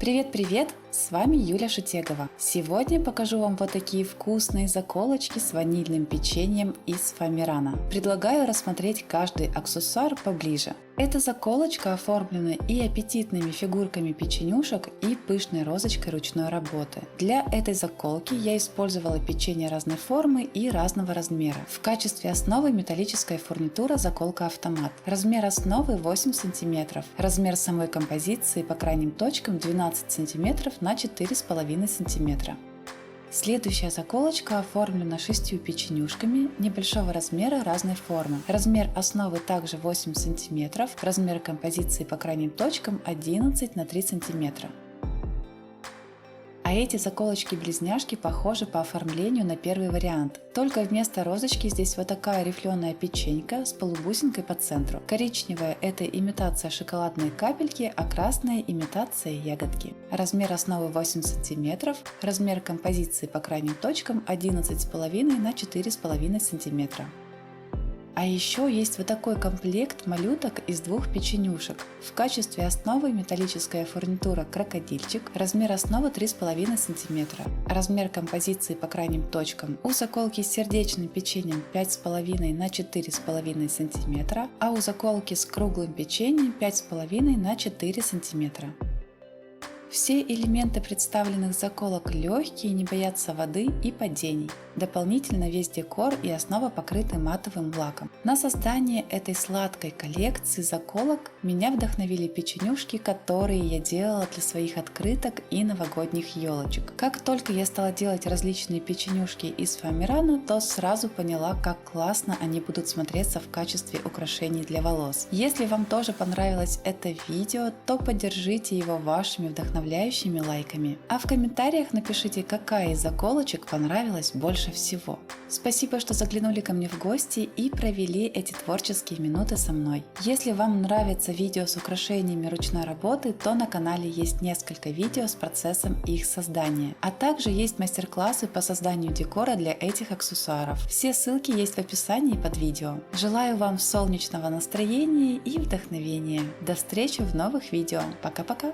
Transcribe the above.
Привет-привет! С вами Юля Шутегова. Сегодня покажу вам вот такие вкусные заколочки с ванильным печеньем из фоамирана. Предлагаю рассмотреть каждый аксессуар поближе. Эта заколочка оформлена и аппетитными фигурками печенюшек, и пышной розочкой ручной работы. Для этой заколки я использовала печенье разной формы и разного размера. В качестве основы металлическая фурнитура заколка автомат. Размер основы 8 см. Размер самой композиции по крайним точкам 12 см на 4,5 см. Следующая заколочка оформлена 6 печенюшками небольшого размера разной формы. Размер основы также 8 см, размер композиции по крайним точкам 11 на 3 см. А эти заколочки-близняшки похожи по оформлению на первый вариант. Только вместо розочки здесь вот такая рифленая печенька с полубусинкой по центру. Коричневая – это имитация шоколадной капельки, а красная – имитация ягодки. Размер основы 8 см, размер композиции по крайним точкам 11,5 на 4,5 см. А еще есть вот такой комплект малюток из двух печенюшек. В качестве основы металлическая фурнитура крокодильчик, размер основы 3,5 см, размер композиции по крайним точкам у заколки с сердечным печеньем 5,5 на 4,5 см, а у заколки с круглым печеньем 5,5 на 4 см. Все элементы представленных заколок легкие, не боятся воды и падений. Дополнительно весь декор и основа покрыты матовым лаком. На создание этой сладкой коллекции заколок меня вдохновили печенюшки, которые я делала для своих открыток и новогодних елочек. Как только я стала делать различные печенюшки из фоамирана, то сразу поняла, как классно они будут смотреться в качестве украшений для волос. Если вам тоже понравилось это видео, то поддержите его вашими вдохновляющими лайками. А в комментариях напишите, какая из заколочек понравилась больше всего. Спасибо, что заглянули ко мне в гости и провели эти творческие минуты со мной. Если вам нравятся видео с украшениями ручной работы, то на канале есть несколько видео с процессом их создания. А также есть мастер-классы по созданию декора для этих аксессуаров. Все ссылки есть в описании под видео. Желаю вам солнечного настроения и вдохновения. До встречи в новых видео. Пока-пока!